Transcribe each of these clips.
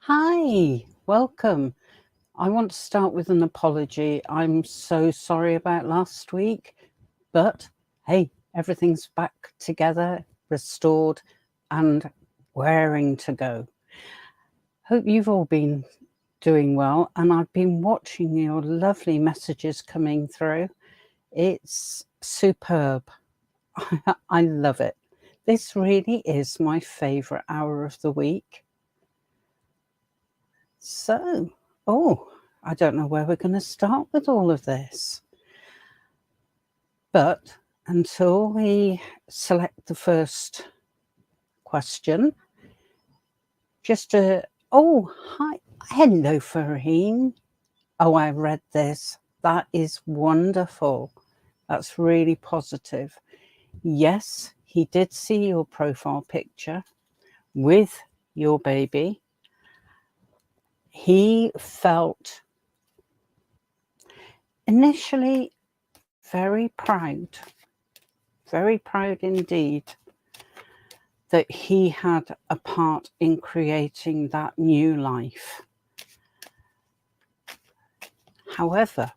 Hi, welcome. I want to start with an apology. I'm so sorry about last week, but hey, everything's back together, restored, and raring to go. Hope you've all been doing well, and I've been watching your lovely messages coming through. It's superb. I love it. This really is my favorite hour of the week. So, I don't know where we're going to start with all of this. But until we select the first question, just hi, hello, Farheen. Oh, I read this. That is wonderful. That's really positive. Yes, he did see your profile picture with your baby. He felt initially very proud indeed that he had a part in creating that new life. However,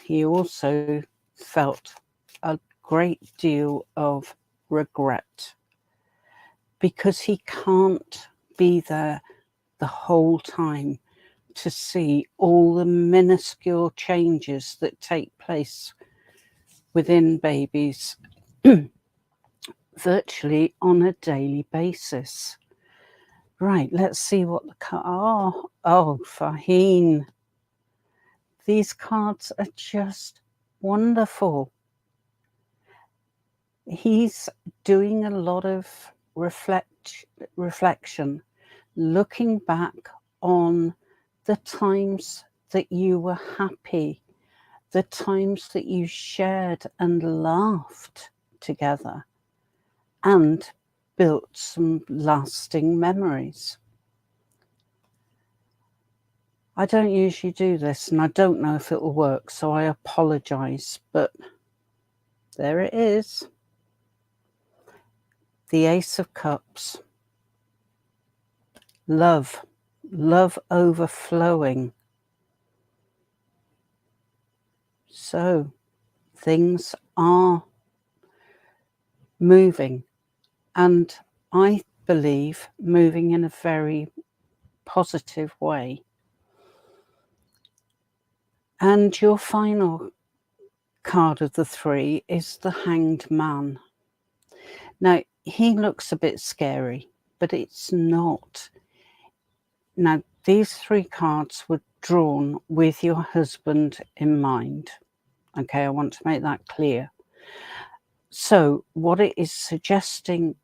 he also felt a great deal of regret because he can't be there the whole time to see all the minuscule changes that take place within babies virtually on a daily basis. Right, let's see what the card. Oh, Faheen. These cards are just wonderful. He's doing a lot of reflection, looking back on the times that you were happy, the times that you shared and laughed together, and built some lasting memories. I don't usually do this, and I don't know if it will work, so I apologize, but there it is. The Ace of Cups. Love overflowing. So things are moving, and I believe moving in a very positive way. And your final card of the three is the Hanged Man. Now, he looks a bit scary, but it's not. Now, these three cards were drawn with your husband in mind. Okay, I want to make that clear. So what it is suggesting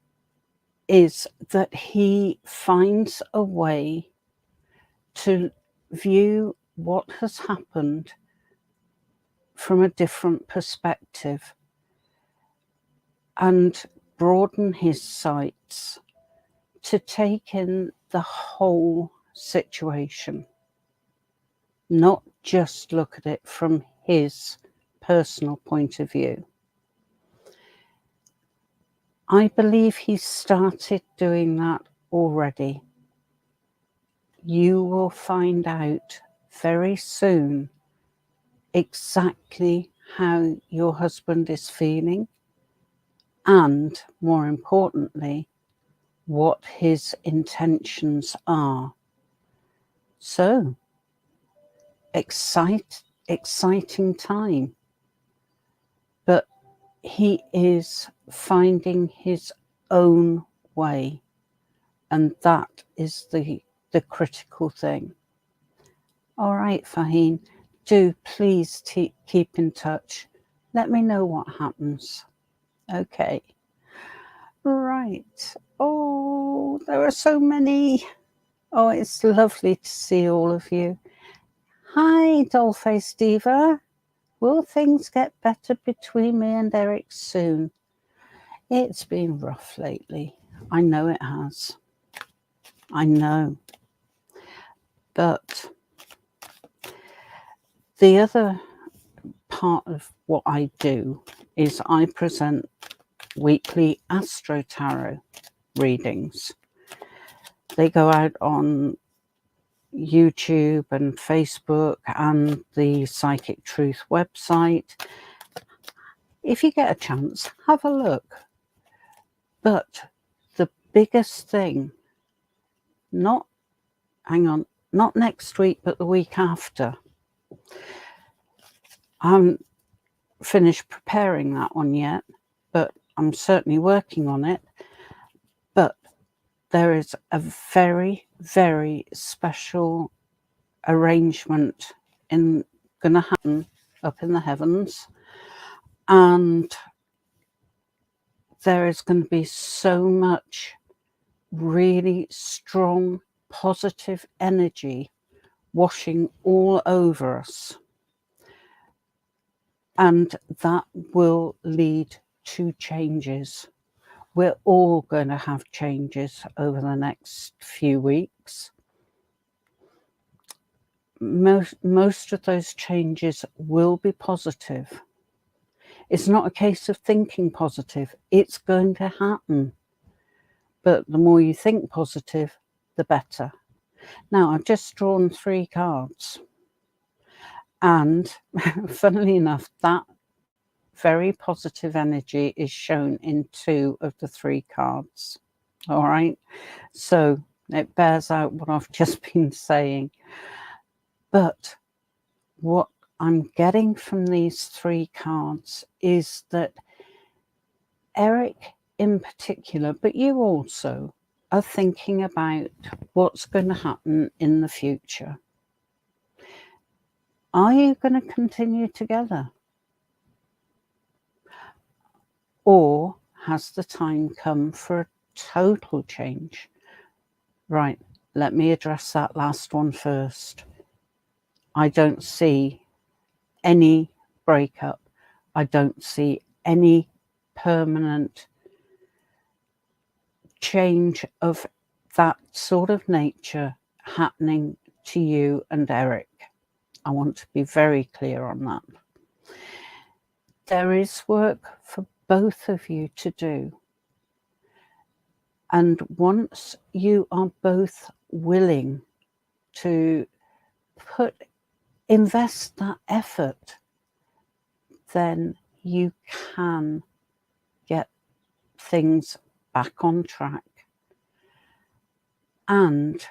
is that he finds a way to view what has happened from a different perspective and broaden his sights to take in the whole situation, not just look at it from his personal point of view. I believe he started doing that already. You will find out very soon exactly how your husband is feeling, and more importantly, what his intentions are. So, exciting time. But he is finding his own way, and that is the critical thing. All right, Faheen, do please keep in touch. Let me know what happens. Okay. Right. Oh, there are so many. Oh, it's lovely to see all of you. Hi, Dollface Diva. Will things get better between me and Eric soon? It's been rough lately. I know it has. I know. But the other part of what I do is I present weekly Astro Tarot readings. They go out on YouTube and Facebook and the Psychic Truth website. If you get a chance, have a look. But the biggest thing, not next week, but the week after. I haven't finished preparing that one yet, but I'm certainly working on it. But there is a very, very special arrangement going to happen up in the heavens, and there is going to be so much really strong positive energy washing all over us, and that will lead to changes. We're all going to have changes over the next few weeks. Most of those changes will be positive. It's not a case of thinking positive. It's going to happen. But the more you think positive, the better. Now, I've just drawn 3 cards. And funnily enough, that very positive energy is shown in 2 of the 3 cards. All right. So it bears out what I've just been saying. But what I'm getting from these 3 cards is that Eric in particular, but you also, are thinking about what's going to happen in the future. Are you going to continue together? Or has the time come for a total change? Right, let me address that last one first. I don't see any breakup. I don't see any permanent change of that sort of nature happening to you and Eric. I want to be very clear on that. There is work for both of you to do. And once you are both willing to invest that effort, then you can get things back on track. And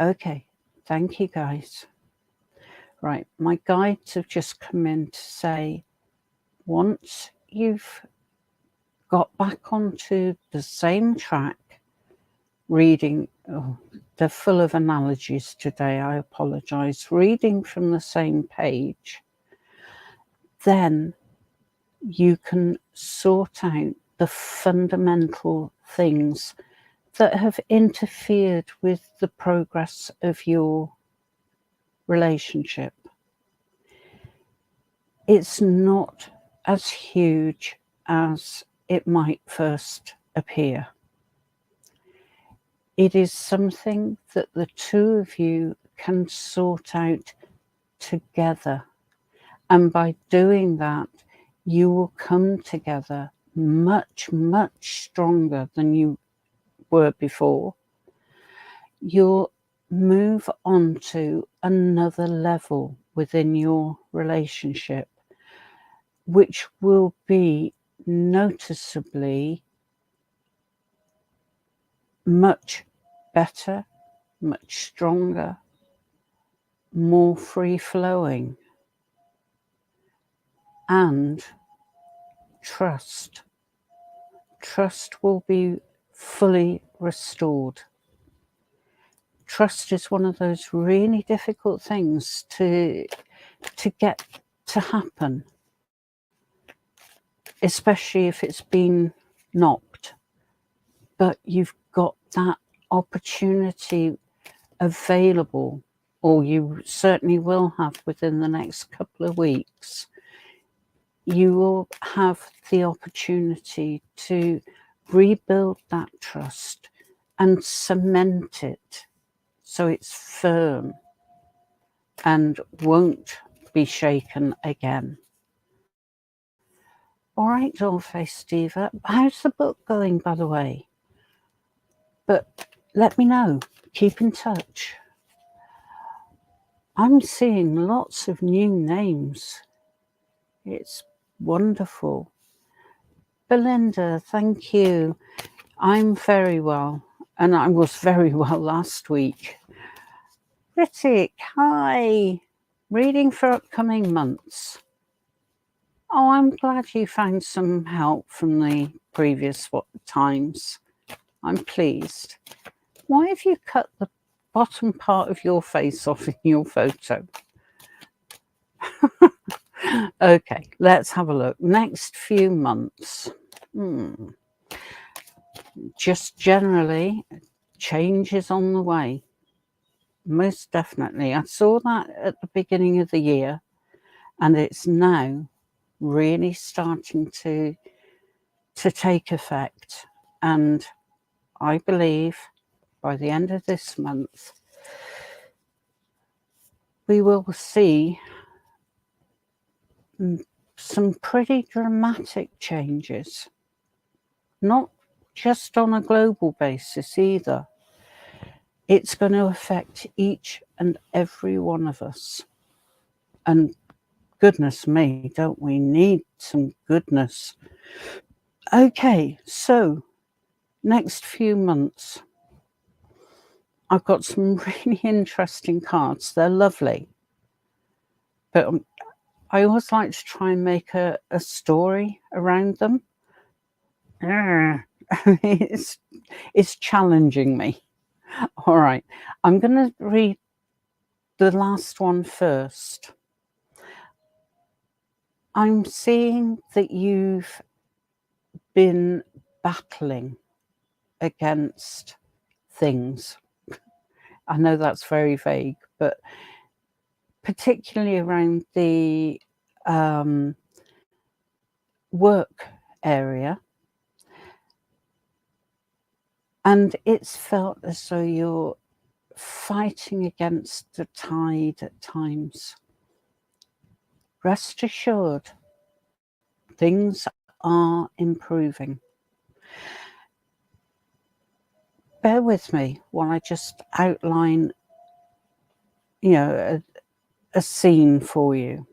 okay, thank you guys. Right, my guides have just come in to say, once you've got back onto the same track, reading, they're full of analogies today, I apologize, reading from the same page, then you can sort out the fundamental things that have interfered with the progress of your relationship. It's not as huge as it might first appear. It is something that the 2 of you can sort out together. And by doing that, you will come together much, much stronger than you were before. You'll move on to another level within your relationship, which will be noticeably much better, much stronger, more free-flowing. And trust will be fully restored. Trust is one of those really difficult things to get to happen, especially if it's been knocked. But you've got that opportunity available, or you certainly will have within the next couple of weeks. You will have the opportunity to rebuild that trust and cement it so it's firm and won't be shaken again. All right, Dollface Diva, how's the book going, by the way? But let me know. Keep in touch. I'm seeing lots of new names. It's wonderful. Belinda, thank you. I'm very well, and I was very well last week. Ritik, hi. Reading for upcoming months. Oh, I'm glad you found some help from the previous times. I'm pleased. Why have you cut the bottom part of your face off in your photo? Okay, let's have a look. Next few months. Just generally, change is on the way. Most definitely. I saw that at the beginning of the year, and it's now really starting to take effect. And I believe by the end of this month, we will see some pretty dramatic changes. Not just on a global basis either. It's going to affect each and every one of us. And goodness me, don't we need some goodness? Okay, so next few months, I've got some really interesting cards. They're lovely. But I always like to try and make a story around them. It's challenging me. All right, I'm going to read the last one first. I'm seeing that you've been battling against things. I know that's very vague, but particularly around the work area. And it's felt as though you're fighting against the tide at times. Rest assured, things are improving. Bear with me while I just outline, a scene for you.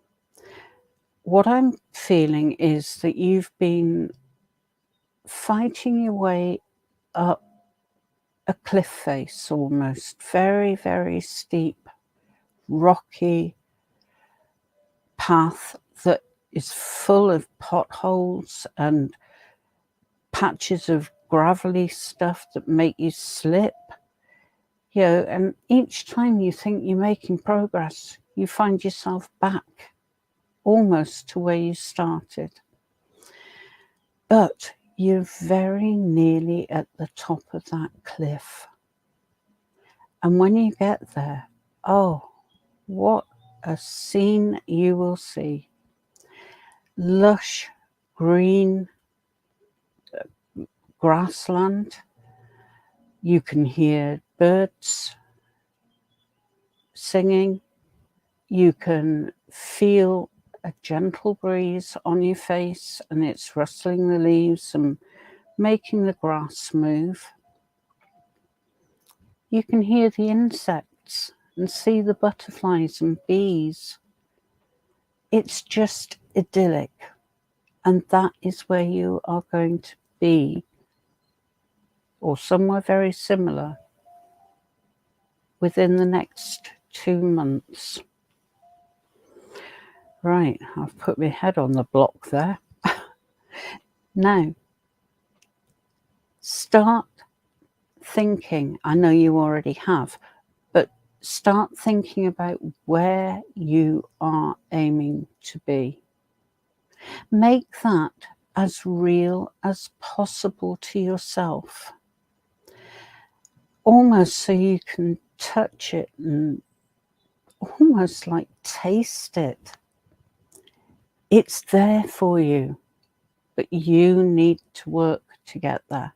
What I'm feeling is that you've been fighting your way up a cliff face almost, very, very steep, rocky path that is full of potholes and patches of gravelly stuff that make you slip. And each time you think you're making progress, you find yourself back almost to where you started. But you're very nearly at the top of that cliff. And when you get there, oh, what a scene you will see. Lush green grassland. You can hear birds singing. You can feel a gentle breeze on your face, and it's rustling the leaves and making the grass move. You can hear the insects and see the butterflies and bees. It's just idyllic, and that is where you are going to be, or somewhere very similar, within the next 2 months. Right, I've put my head on the block there. Now, start thinking. I know you already have, but start thinking about where you are aiming to be. Make that as real as possible to yourself, almost so you can touch it and almost like taste it. It's there for you, but you need to work to get there.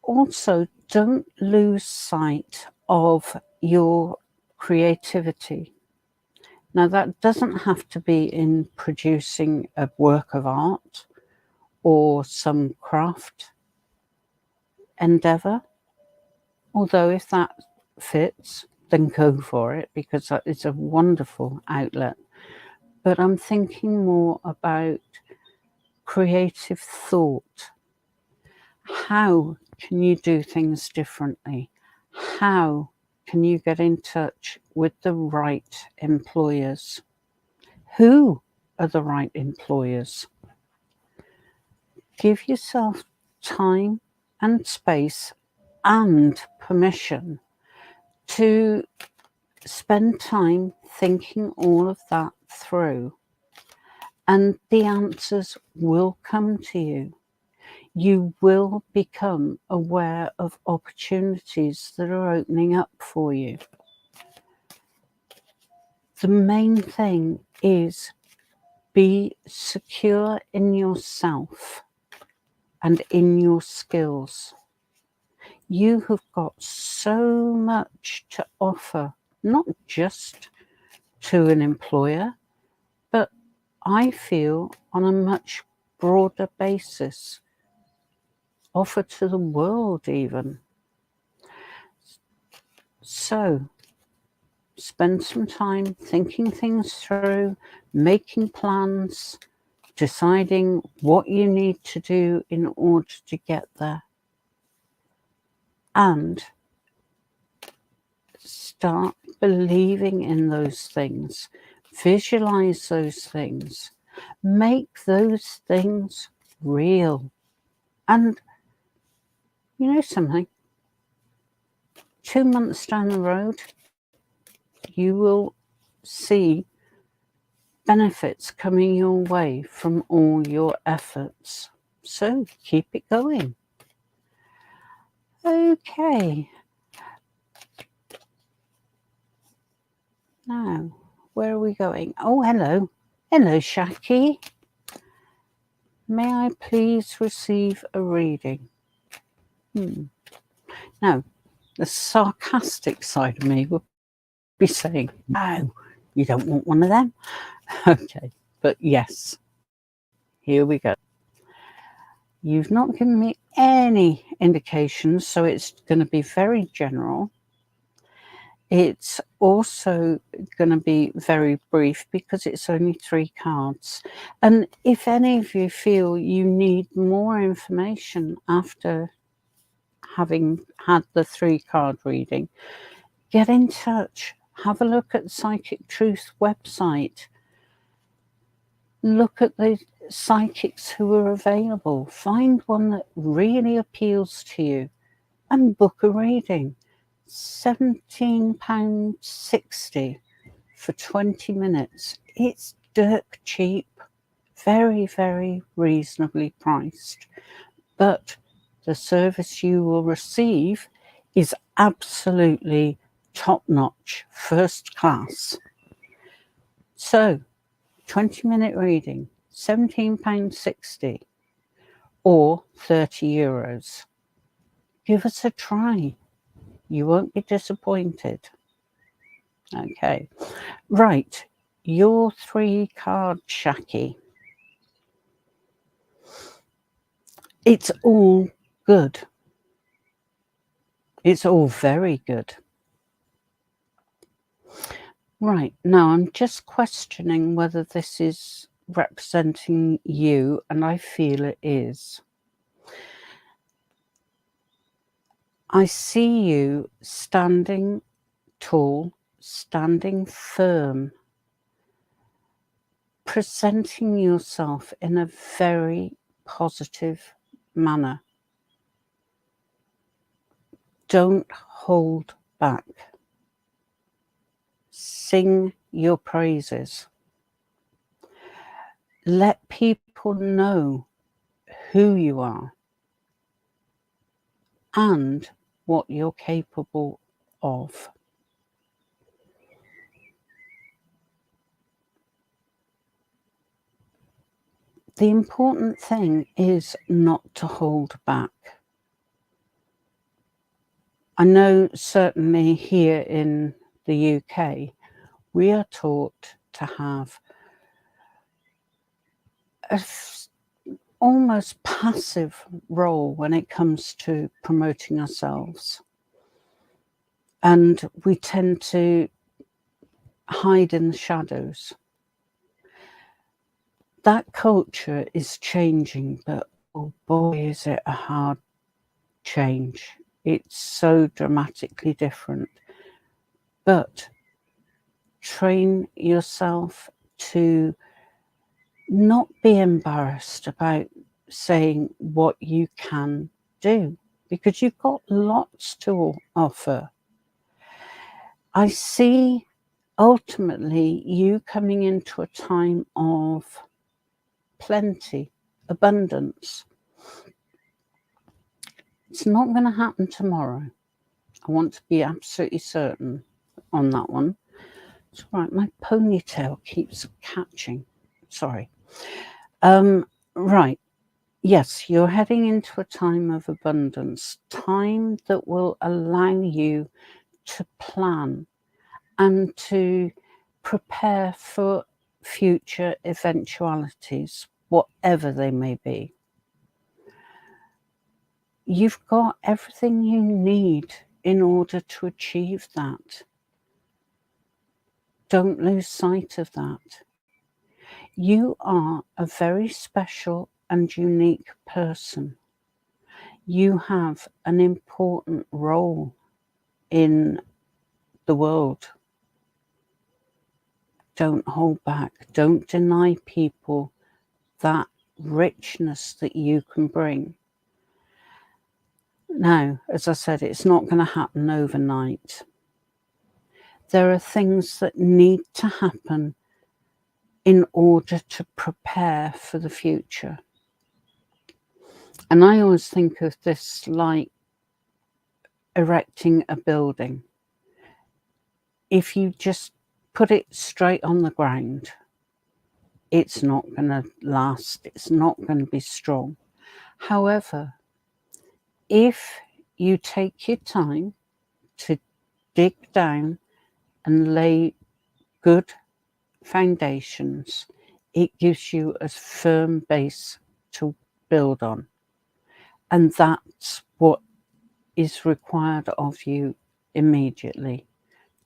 Also, don't lose sight of your creativity. Now, that doesn't have to be in producing a work of art or some craft. endeavour. Although if that fits, then go for it, because it's a wonderful outlet. But I'm thinking more about creative thought. How can you do things differently? How can you get in touch with the right employers? Who are the right employers? Give yourself time and space and permission to spend time thinking all of that through, and the answers will come to you. You will become aware of opportunities that are opening up for you. The main thing is be secure in yourself and in your skills. You have got so much to offer, not just to an employer, but I feel on a much broader basis, offer to the world even. So spend some time thinking things through, making plans, deciding what you need to do in order to get there. And start believing in those things. Visualize those things. Make those things real. And you know something? 2 months down the road, you will see benefits coming your way from all your efforts. So keep it going. Okay. Now, where are we going? Oh, hello. Hello, Shaki. May I please receive a reading? Now, the sarcastic side of me would be saying, no, you don't want one of them. Okay, but yes, here we go. You've not given me any indications, so it's going to be very general. It's also going to be very brief because it's only 3 cards. And if any of you feel you need more information after having had the 3-card reading, get in touch. Have a look at Psychic Truth website. Look at the psychics who are available. Find one that really appeals to you and book a reading. £17.60 for 20 minutes. It's dirt cheap, very, very reasonably priced. But the service you will receive is absolutely top-notch, first class. So, 20-minute reading, £17.60 or €30. Give us a try. You won't be disappointed. Okay. Right. Your 3-card Shaki. It's all good. It's all very good. Right. Now I'm just questioning whether this is representing you, and I feel it is. I see you standing tall, standing firm, presenting yourself in a very positive manner. Don't hold back. Sing your praises. Let people know who you are and what you're capable of. The important thing is not to hold back. I know certainly here in the UK, we are taught to have almost passive role when it comes to promoting ourselves. And we tend to hide in the shadows. That culture is changing, but oh boy, is it a hard change. It's so dramatically different. But train yourself to not be embarrassed about saying what you can do, because you've got lots to offer. I see ultimately you coming into a time of plenty, abundance. It's not going to happen tomorrow. I want to be absolutely certain on that one. It's right, my ponytail keeps catching. Sorry. Right. Yes, you're heading into a time of abundance, time that will allow you to plan and to prepare for future eventualities, whatever they may be. You've got everything you need in order to achieve that. Don't lose sight of that. You are a very special and unique person. You have an important role in the world. Don't hold back. Don't deny people that richness that you can bring. Now, as I said, it's not going to happen overnight. There are things that need to happen in order to prepare for the future. And I always think of this like erecting a building. If you just put it straight on the ground, it's not going to last. It's not going to be strong. However, if you take your time to dig down and lay good foundations, it gives you a firm base to build on. And that's what is required of you immediately,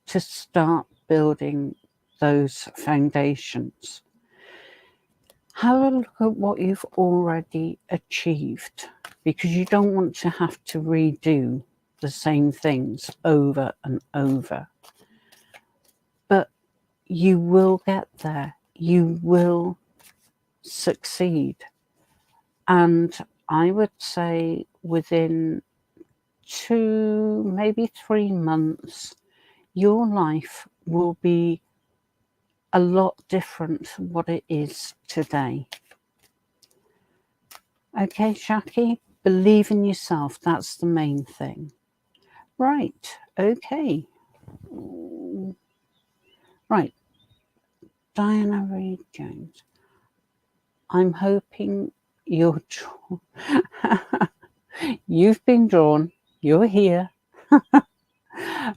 to start building those foundations. Have a look at what you've already achieved, because you don't want to have to redo the same things over and over. But you will get there. You will succeed. And I would say within 2, maybe 3 months, your life will be a lot different from what it is today. Okay, Shaki, believe in yourself. That's the main thing. Right, okay. Right, Diana Reed Jones. I'm hoping you're you've been drawn. You're here.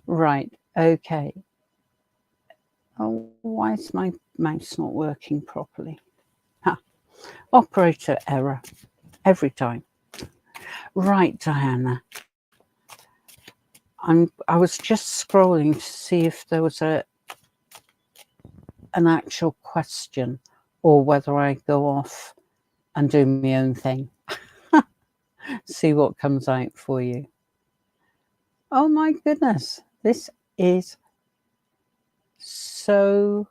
Right, okay. Oh, why is my mouse not working properly? Operator error every time. Right, Diana. I was just scrolling to see if there was an actual question, or whether I go off and do my own thing. See what comes out for you. Oh my goodness, this is so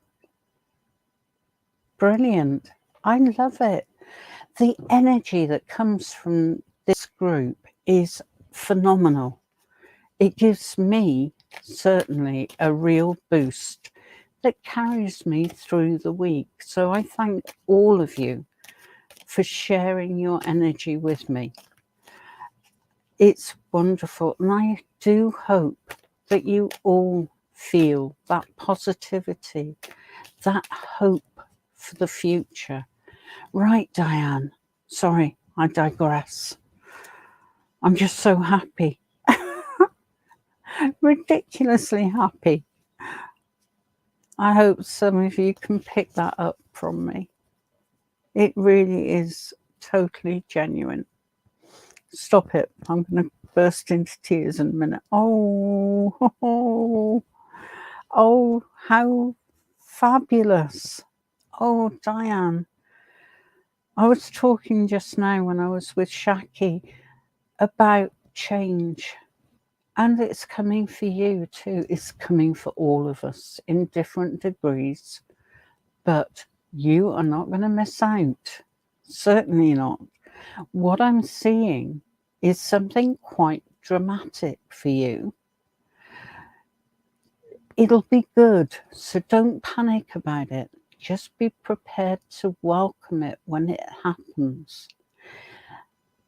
brilliant. I love it. The energy that comes from this group is phenomenal. It gives me certainly a real boost that carries me through the week. So I thank all of you for sharing your energy with me. It's wonderful. And I do hope that you all feel that positivity, that hope for the future. Right, Diane. Sorry, I digress. I'm just so happy. Ridiculously happy. I hope some of you can pick that up from me. It really is totally genuine. Stop it. I'm going to burst into tears in a minute. Oh, how fabulous. Oh, Diane. I was talking just now when I was with Shaki about change. And it's coming for you too. It's coming for all of us in different degrees. But you are not going to miss out. Certainly not. What I'm seeing is something quite dramatic for you. It'll be good, so don't panic about it. Just be prepared to welcome it when it happens.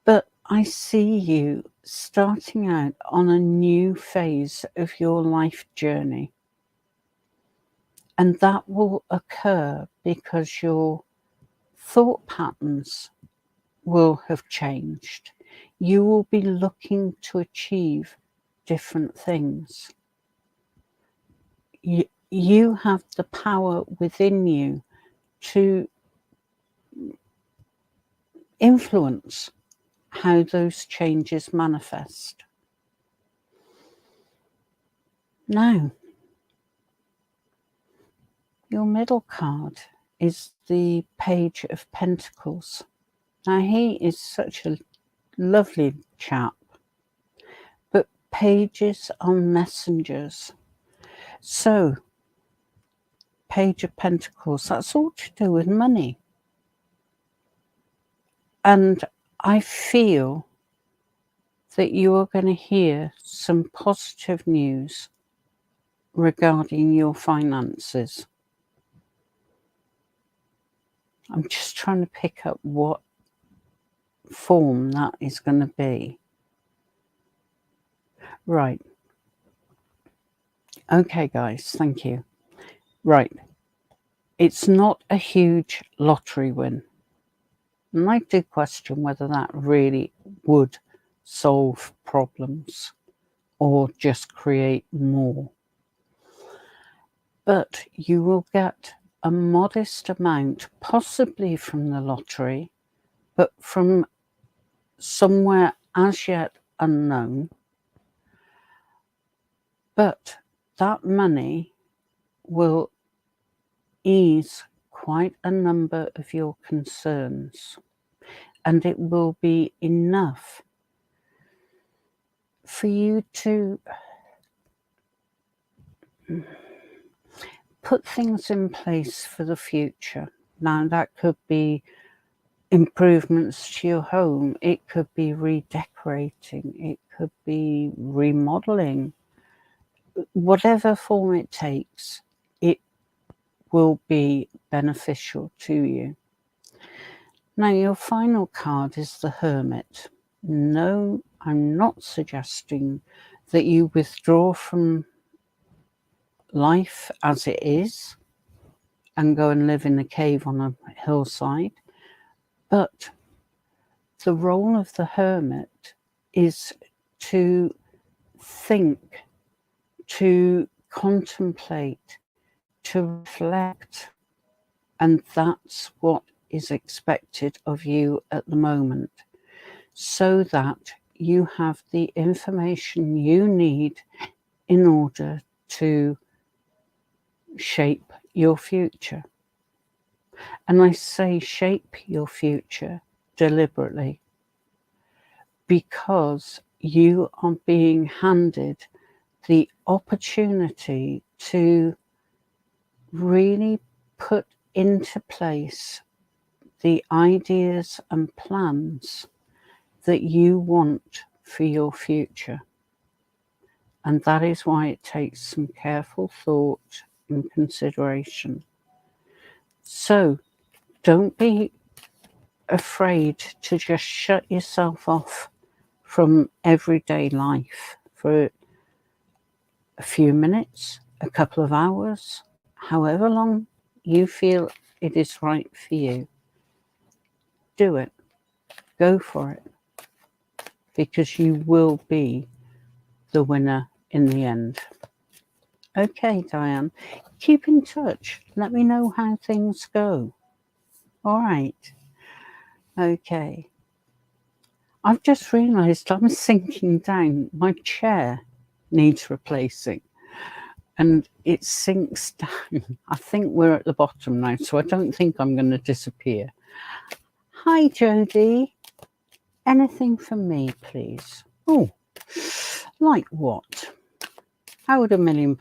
But I see you starting out on a new phase of your life journey. And that will occur because your thought patterns will have changed. You will be looking to achieve different things. You have the power within you to influence how those changes manifest. Now, your middle card is the Page of Pentacles. Now, he is such a lovely chap, but pages are messengers. So, Page of Pentacles, that's all to do with money. And I feel that you are going to hear some positive news regarding your finances. I'm just trying to pick up what form that is going to be. Right. Okay, guys, thank you. Right. It's not a huge lottery win. And I do question whether that really would solve problems or just create more. But you will get a modest amount, possibly from the lottery, but from somewhere as yet unknown. But that money will ease quite a number of your concerns, and it will be enough for you to put things in place for the future. Now, that could be improvements to your home, it could be redecorating, it could be remodeling. Whatever form it takes, it will be beneficial to you. Now, your final card is the Hermit. No, I'm not suggesting that you withdraw from life as it is and go and live in a cave on a hillside. But the role of the Hermit is to think, to contemplate, to reflect. And that's what is expected of you at the moment, so that you have the information you need in order to shape your future. And I say shape your future deliberately, because you are being handed the opportunity to really put into place the ideas and plans that you want for your future. And that is why it takes some careful thought and consideration. So don't be afraid to just shut yourself off from everyday life for a few minutes, a couple of hours, however long you feel it is right for you. Do it. Go for it. Because you will be the winner in the end. Okay, Diane, keep in touch. Let me know how things go. All right. Okay. I've just realised I'm sinking down. My chair needs replacing and it sinks down. I think we're at the bottom now, so I don't think I'm going to disappear. Hi, Jodie. Anything for me, please? Oh, like what? How would £1 million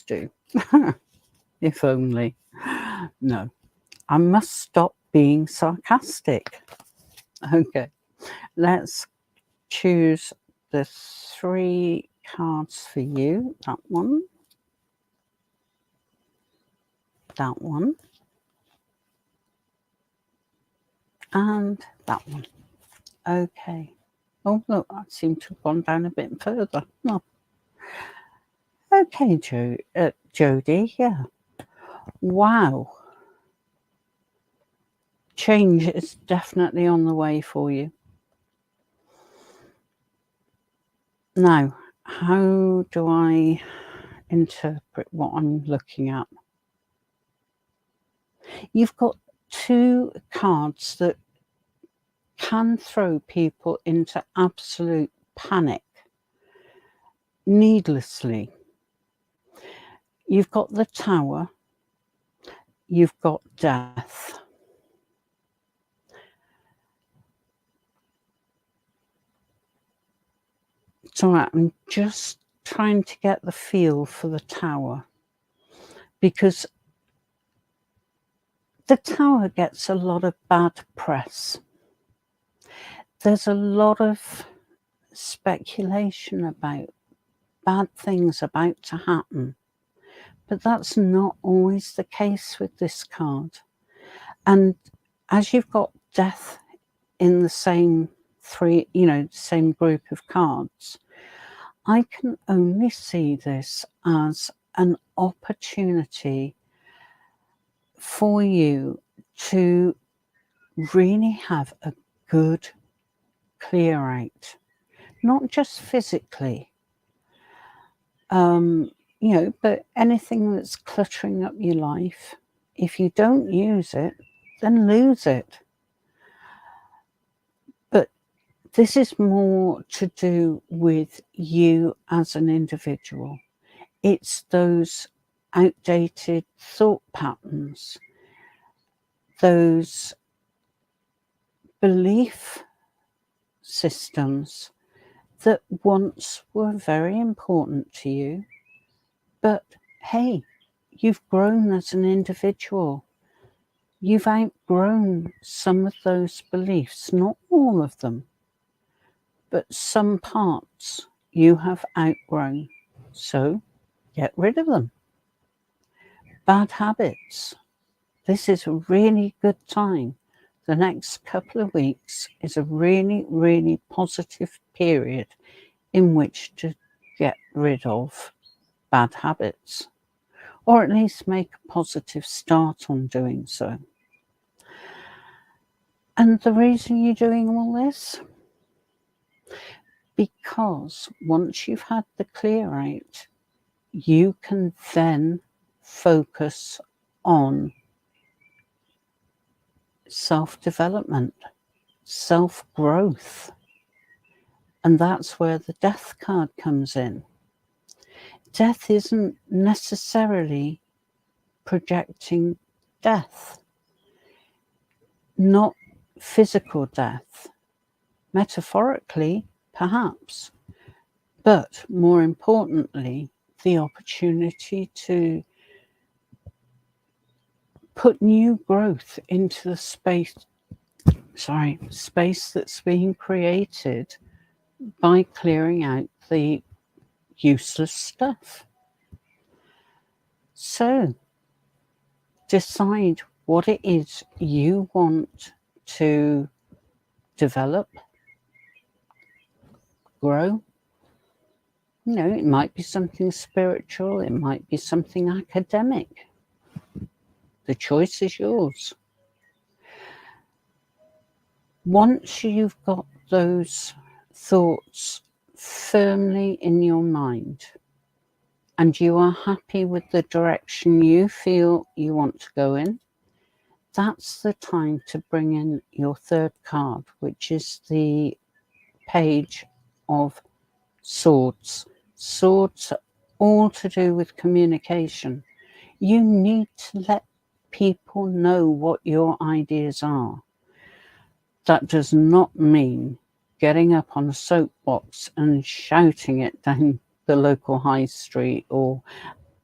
do? If only. No, I must stop being sarcastic. Okay, let's choose the 3 cards for you. That one, and that one. Okay. Oh, look, I seem to have gone down a bit further. Oh. Okay, Jodie, yeah. Wow. Change is definitely on the way for you. Now, how do I interpret what I'm looking at? You've got 2 cards that can throw people into absolute panic needlessly. You've got the Tower, you've got Death. It's all right, I'm just trying to get the feel for the Tower, because the Tower gets a lot of bad press. There's a lot of speculation about bad things about to happen, but that's not always the case with this card. And as you've got Death in the same 3, same group of cards, I can only see this as an opportunity for you to really have a good clear out, not just physically, but anything that's cluttering up your life. If you don't use it, then lose it. But this is more to do with you as an individual. It's those outdated thought patterns, those belief systems that once were very important to you, but hey, you've grown as an individual. You've outgrown some of those beliefs, not all of them, but some parts you have outgrown. So get rid of them. Bad habits. This is a really good time. The next couple of weeks is a really, really positive period in which to get rid of bad habits, or at least make a positive start on doing so. And the reason you're doing all this? Because once you've had the clear out, you can then focus on self-development, self-growth. And that's where the Death card comes in. Death isn't necessarily projecting death, not physical death, metaphorically perhaps, but more importantly, the opportunity to put new growth into the space that's being created by clearing out the useless stuff. So decide what it is you want to develop, grow. It might be something spiritual, it might be something academic. The choice is yours. Once you've got those thoughts firmly in your mind and you are happy with the direction you feel you want to go in, that's the time to bring in your third card, which is the Page of Swords. Swords are all to do with communication. You need to let people know what your ideas are. That does not mean getting up on a soapbox and shouting it down the local high street, or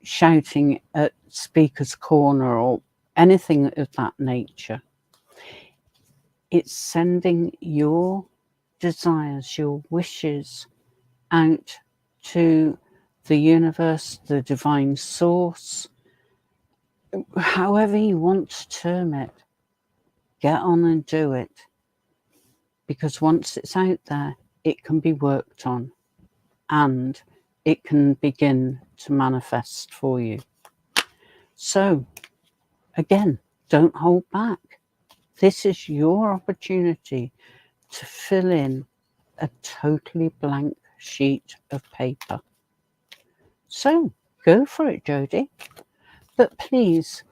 shouting at Speaker's Corner, or anything of that nature. It's sending your desires, your wishes out to the universe, the divine source, however you want to term it. Get on and do it. Because once it's out there, it can be worked on and it can begin to manifest for you. So, again, don't hold back. This is your opportunity to fill in a totally blank sheet of paper. So, go for it, Jodie. But please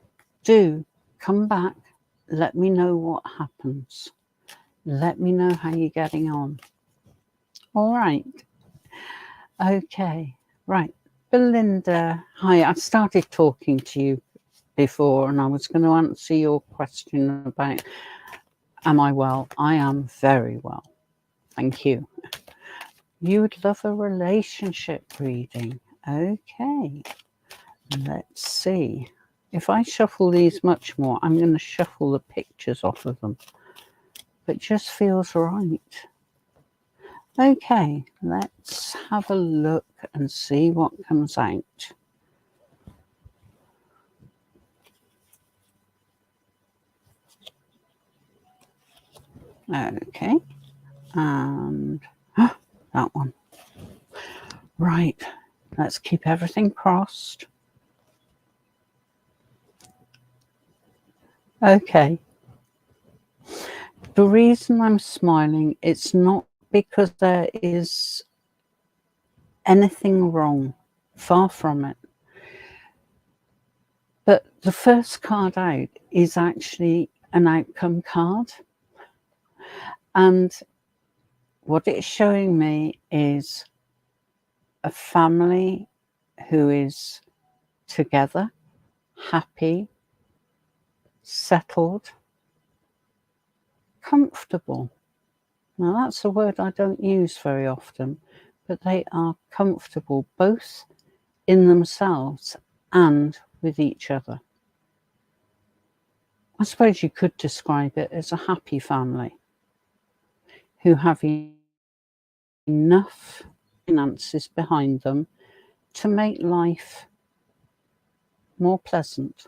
do come back. Let me know what happens. Let me know how you're getting on. All right. Okay. Right. Belinda, hi. I started talking to you before and I was going to answer your question about, am I well? I am very well. Thank you. You would love a relationship reading. Okay. Let's see. If I shuffle these much more, I'm going to shuffle the pictures off of them. But just feels right. Okay, let's have a look and see what comes out. Okay, and that one. Right, let's keep everything crossed. Okay. The reason I'm smiling, it's not because there is anything wrong, far from it. But the first card out is actually an outcome card. And what it's showing me is a family who is together, happy, settled, comfortable. Now, that's a word I don't use very often, but they are comfortable both in themselves and with each other. I suppose you could describe it as a happy family who have enough finances behind them to make life more pleasant.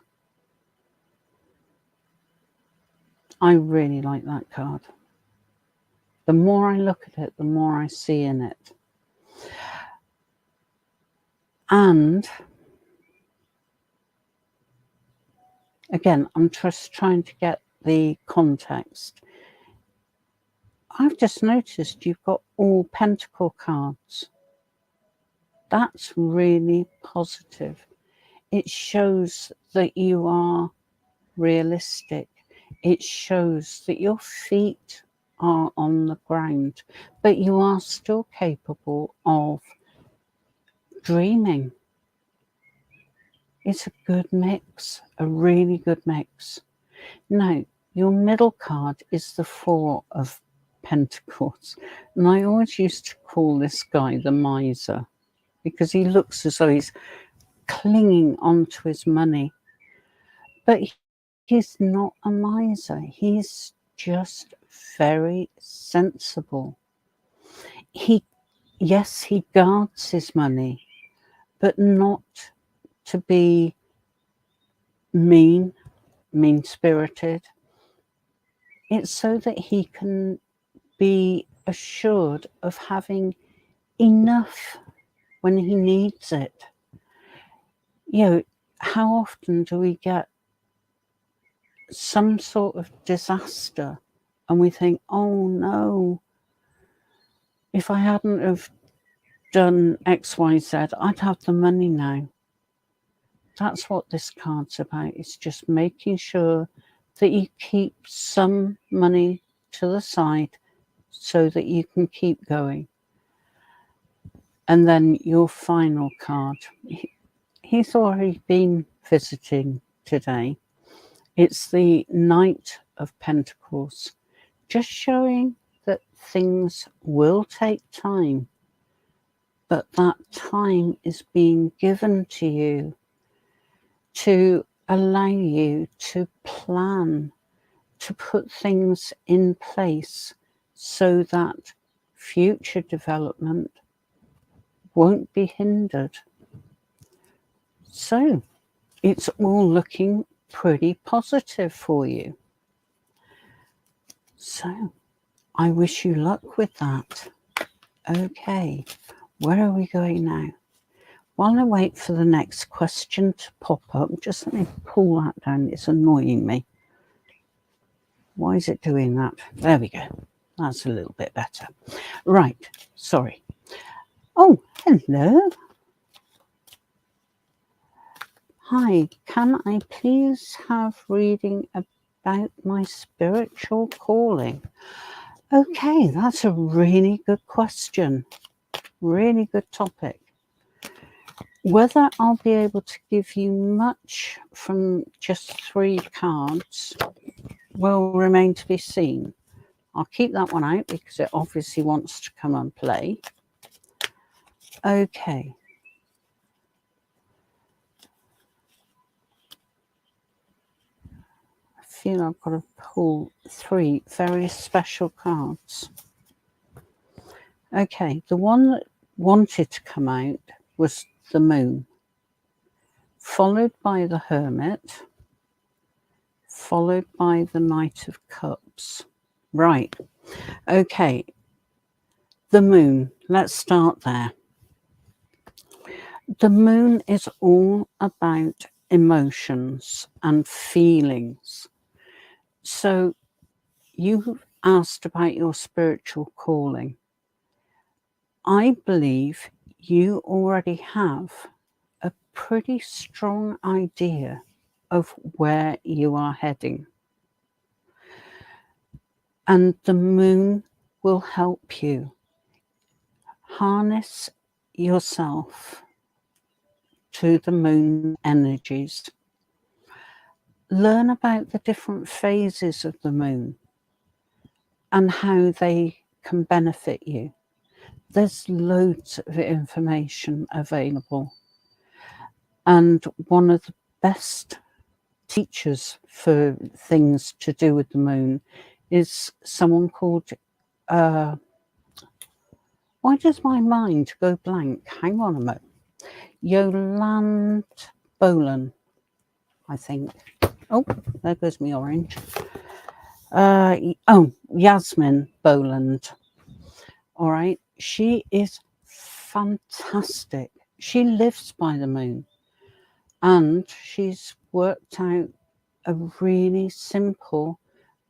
I really like that card. The more I look at it, the more I see in it. And again, I'm just trying to get the context. I've just noticed you've got all Pentacle cards. That's really positive. It shows that you are realistic. It shows that your feet are on the ground, but you are still capable of dreaming. It's a good mix, a really good mix. Now, your middle card is the Four of Pentacles. And I always used to call this guy the miser because he looks as though he's clinging onto his money. But he's not a miser. He's just very sensible. Yes, he guards his money, but not to be mean-spirited. It's so that he can be assured of having enough when he needs it. You know, how often do we get some sort of disaster and we think, oh no, if I hadn't have done XYZ, I'd have the money now. That's what this card's about. It's just making sure that you keep some money to the side so that you can keep going. And then your final card. He's already been visiting today. It's the Knight of Pentacles, just showing that things will take time, but that time is being given to you to allow you to plan, to put things in place so that future development won't be hindered. So it's all looking pretty positive for you. So I wish you luck with that. Okay, where are we going now? While I wait for the next question to pop up, just let me pull that down. It's annoying me. Why is it doing that? There we go. That's a little bit better. Right, sorry. Oh, hello. Hi, can I please have reading about my spiritual calling? Okay, that's a really good question. Really good topic. Whether I'll be able to give you much from just 3 cards will remain to be seen. I'll keep that one out because it obviously wants to come and play. Okay. I feel I've got to pull 3 very special cards. Okay, the one that wanted to come out was the Moon, followed by the Hermit, followed by the Knight of Cups. Right, okay, the Moon, let's start there. The Moon is all about emotions and feelings. So you asked about your spiritual calling. I believe you already have a pretty strong idea of where you are heading. And the Moon will help you harness yourself to the Moon energies. Learn about the different phases of the Moon and how they can benefit you. There's loads of information available. And one of the best teachers for things to do with the Moon is someone called, why does my mind go blank? Hang on a moment. Yasmine Bowland, I think. Oh, there goes my orange. Yasmine Bowland. All right. She is fantastic. She lives by the Moon and she's worked out a really simple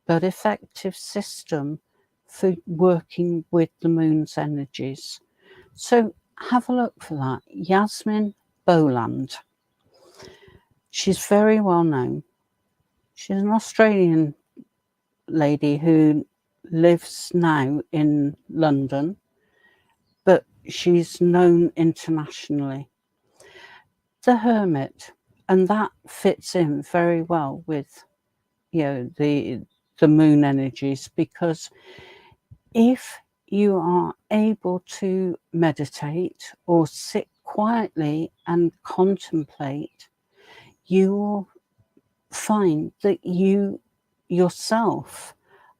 but effective system for working with the Moon's energies. So have a look for that. Yasmine Bowland. She's very well known. She's an Australian lady who lives now in London, but she's known internationally. The Hermit, and that fits in very well with, you know, the Moon energies, because if you are able to meditate or sit quietly and contemplate, you will find that you yourself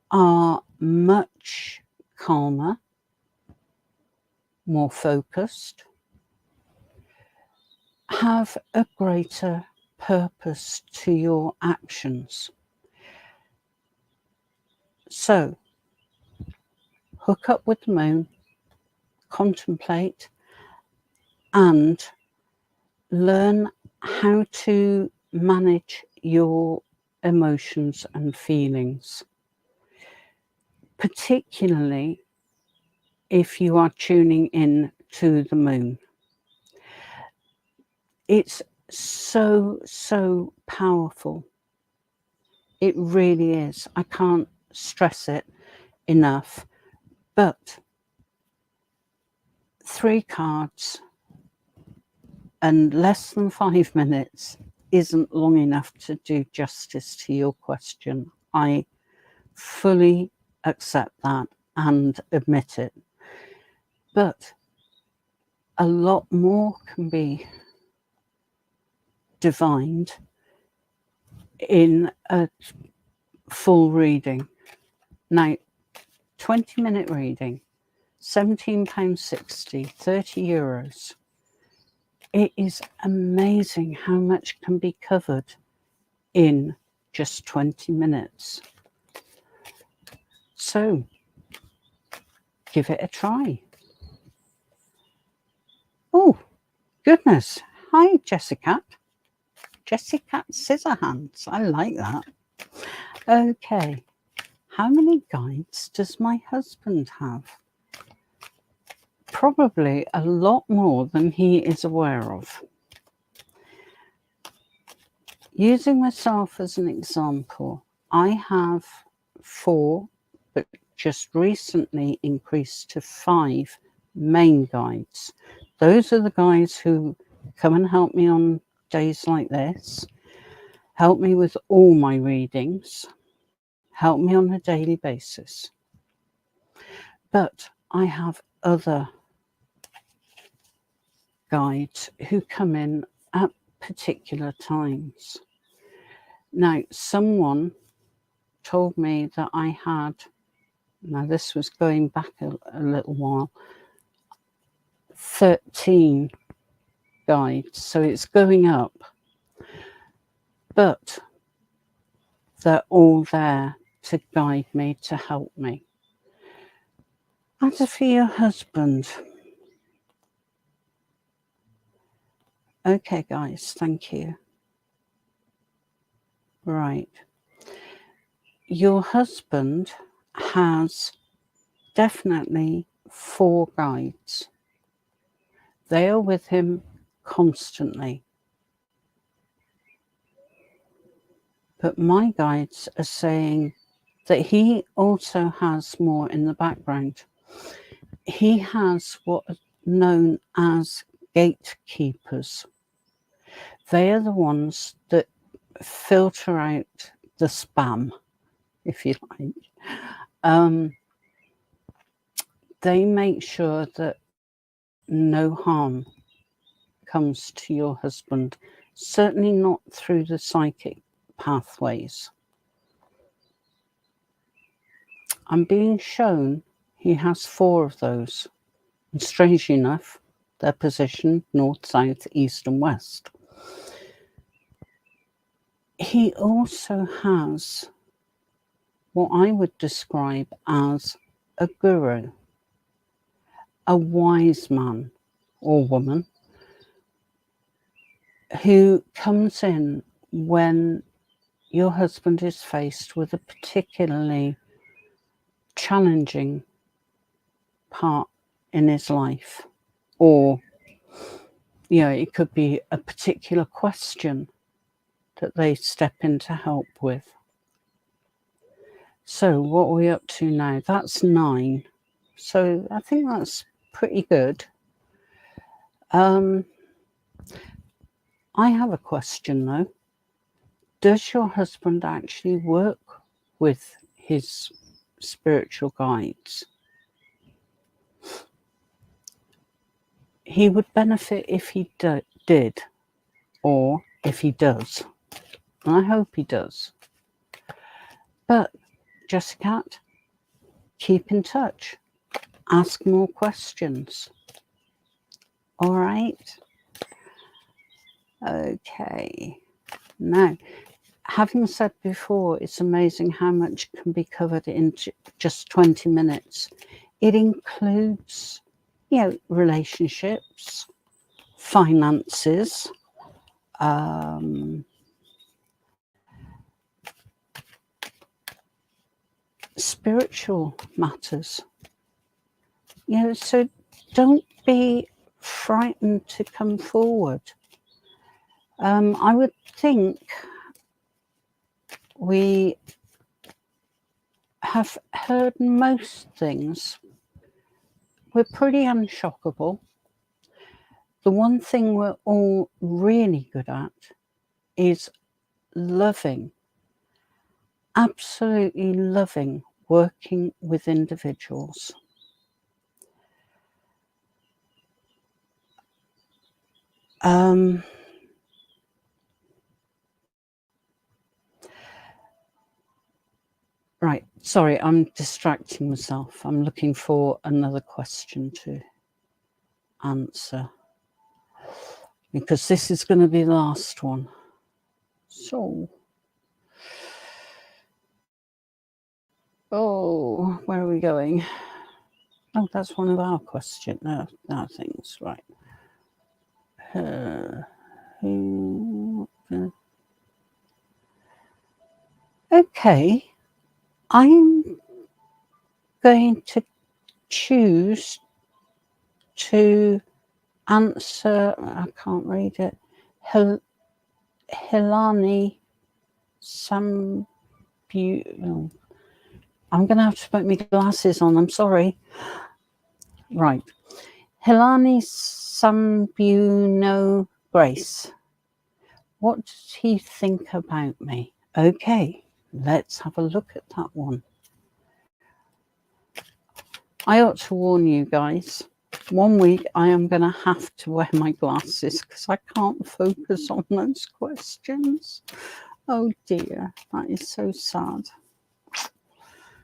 are much calmer, more focused, have a greater purpose to your actions. So, hook up with the Moon, contemplate, and learn how to manage your emotions and feelings, particularly if you are tuning in to the Moon. It's so powerful It really is. I can't stress it enough. But 3 cards and less than 5 minutes isn't long enough to do justice to your question. I fully accept that and admit it. But a lot more can be divined in a full reading. Now, 20-minute reading, £17.60, €30. It is amazing how much can be covered in just 20 minutes. So, give it a try. Oh, goodness. Hi, Jessica. Jessica Scissorhands. I like that. Okay. How many guides does my husband have? Probably a lot more than he is aware of. Using myself as an example, I have 4, but just recently increased to 5 main guides. Those are the guys who come and help me on days like this, help me with all my readings, help me on a daily basis. But I have other guides who come in at particular times. Now, someone told me that I had, now this was going back a little while, 13 guides, so it's going up, but they're all there to guide me, to help me. And for your husband. Okay, guys, thank you. Right. Your husband has definitely 4 guides. They are with him constantly. But my guides are saying that he also has more in the background. He has what are known as gatekeepers. They are the ones that filter out the spam, if you like. They make sure that no harm comes to your husband, certainly not through the psychic pathways. I'm being shown he has 4 of those, and strangely enough, they're positioned north, south, east and west. He also has what I would describe as a guru, a wise man or woman who comes in when your husband is faced with a particularly challenging part in his life, or it could be a particular question that they step in to help with. So what are we up to now? That's 9. So I think that's pretty good. I have a question though. Does your husband actually work with his spiritual guides? He would benefit if he did, or if he does. And I hope he does. But Jessica, keep in touch. Ask more questions. All right? Okay. Now, having said before, it's amazing how much can be covered in just 20 minutes. It includes, relationships, finances, spiritual matters. So don't be frightened to come forward. I would think we have heard most things. We're pretty unshockable. The one thing we're all really good at is loving, absolutely loving working with individuals. Right, sorry, I'm distracting myself. I'm looking for another question to answer because this is going to be the last one. So, oh, where are we going? Oh, that's one of our questions. No, things, right. Okay, I'm going to choose to answer, I can't read it, Hilani Sambu. Oh, I'm going to have to put my glasses on, I'm sorry. Right. Hilani Sambuno Grace. What does he think about me? Okay, let's have a look at that one. I ought to warn you guys, 1 week I am going to have to wear my glasses because I can't focus on those questions. Oh dear, that is so sad.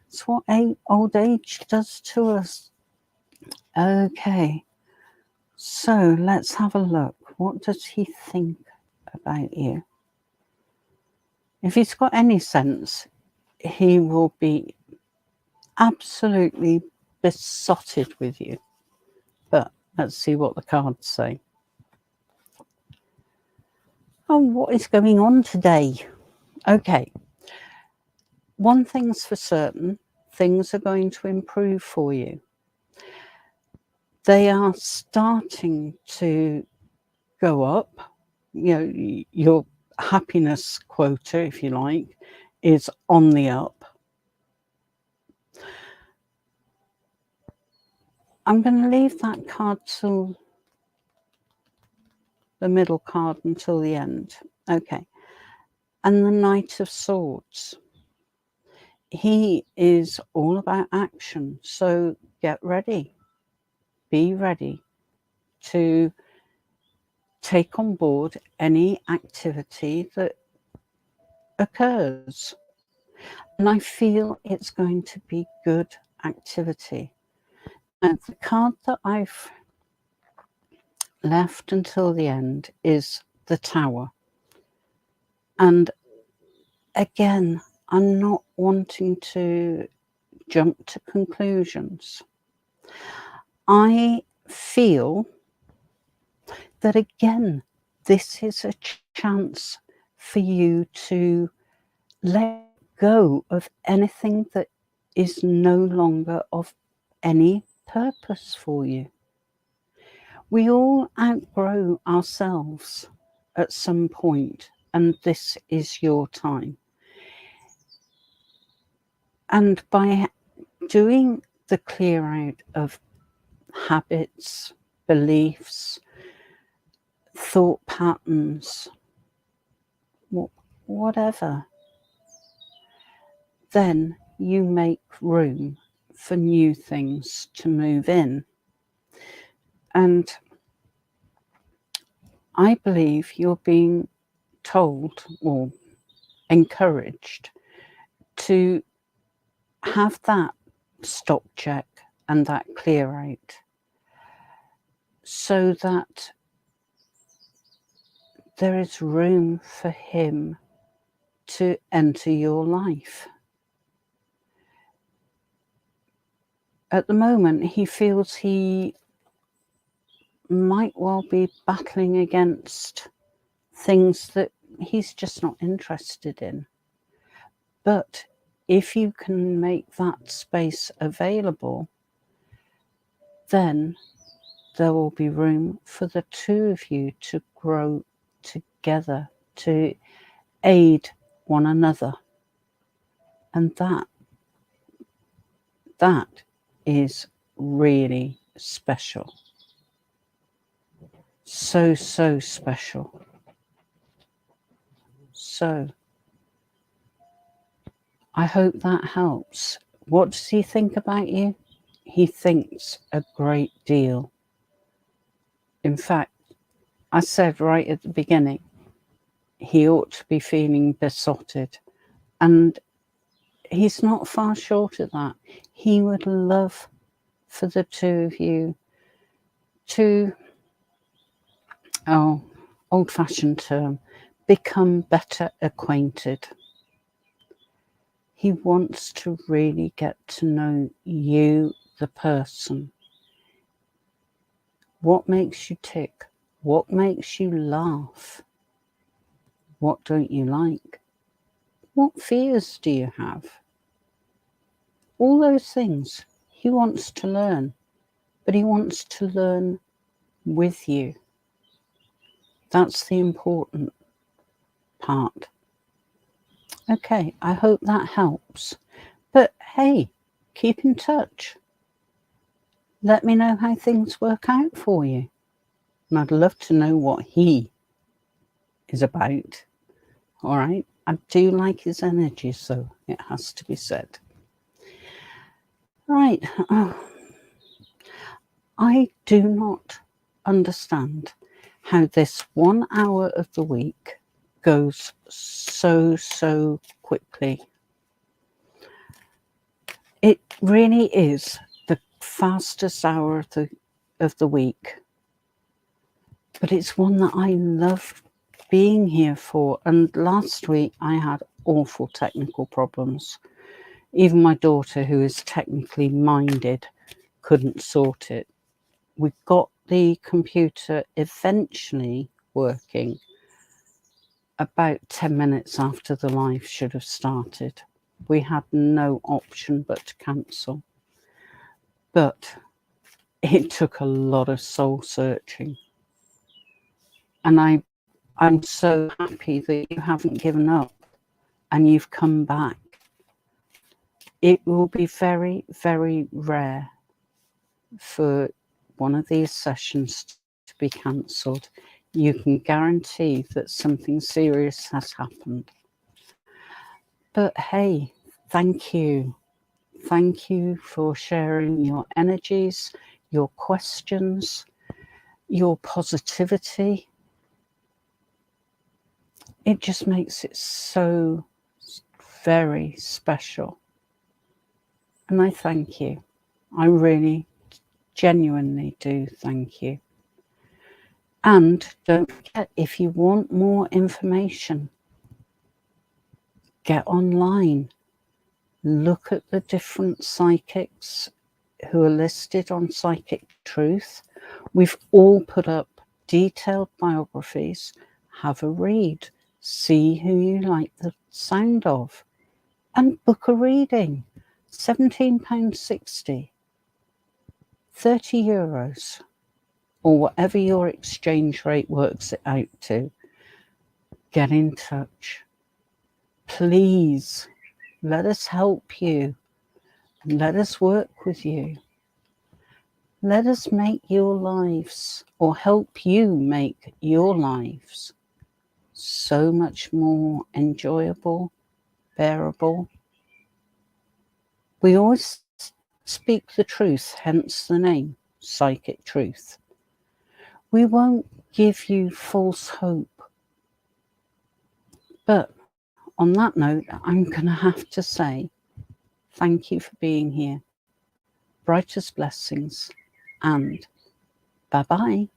It's what old age does to us. Okay, so let's have a look. What does he think about you? If he's got any sense, he will be absolutely besotted with you. But let's see what the cards say. Oh, what is going on today? Okay. One thing's for certain, things are going to improve for you. They are starting to go up. You know, your happiness quota, if you like, is on the up. I'm going to leave that card till the middle card until the end. Okay. And the Knight of Swords. He is all about action. So get ready. Be ready to take on board any activity that occurs. And I feel it's going to be good activity. And the card that I've left until the end is the Tower. And again, I'm not wanting to jump to conclusions. I feel that again, this is a chance for you to let go of anything that is no longer of any purpose for you. We all outgrow ourselves at some point, and this is your time. And by doing the clear out of habits, beliefs, thought patterns, whatever, then you make room for new things to move in. And I believe you're being told or encouraged to have that stop check and that clear out so that there is room for him to enter your life. At the moment, he feels he might well be battling against things that he's just not interested in. But if you can make that space available, then there will be room for the two of you to grow together, to aid one another. And that is really special. So special. So I hope that helps. What does he think about you? He thinks a great deal. In fact, I said right at the beginning, he ought to be feeling besotted. And he's not far short of that. He would love for the two of you to, old-fashioned term, become better acquainted. He wants to really get to know you, the person. What makes you tick? What makes you laugh? What don't you like? What fears do you have? All those things he wants to learn, but he wants to learn with you. That's the important part. Okay, I hope that helps. But hey, keep in touch. Let me know how things work out for you. And I'd love to know what he is about. All right. I do like his energy, so it has to be said. Right. I do not understand how this 1 hour of the week goes so quickly. It really is the fastest hour of the week. But it's one that I love being here for. And last week I had awful technical problems. Even my daughter, who is technically minded, couldn't sort it. We got the computer eventually working about 10 minutes after the live should have started. We had no option but to cancel. But it took a lot of soul searching. And I'm so happy that you haven't given up and you've come back. It will be very, very rare for one of these sessions to be cancelled. You can guarantee that something serious has happened. But hey, thank you. Thank you for sharing your energies, your questions, your positivity. It just makes it so very special. And I thank you. I really, genuinely do thank you. And don't forget, if you want more information, get online. Look at the different psychics who are listed on Psychic Truth. We've all put up detailed biographies. Have a read. See who you like the sound of. And book a reading. £17.60. €30. Or whatever your exchange rate works it out to. Get in touch. Please, let us help you. Let us work with you. Let us make your lives, or help you make your lives, so much more enjoyable, bearable. We always speak the truth, hence the name, Psychic Truth. We won't give you false hope. But on that note, I'm going to have to say thank you for being here. Brightest blessings and bye-bye.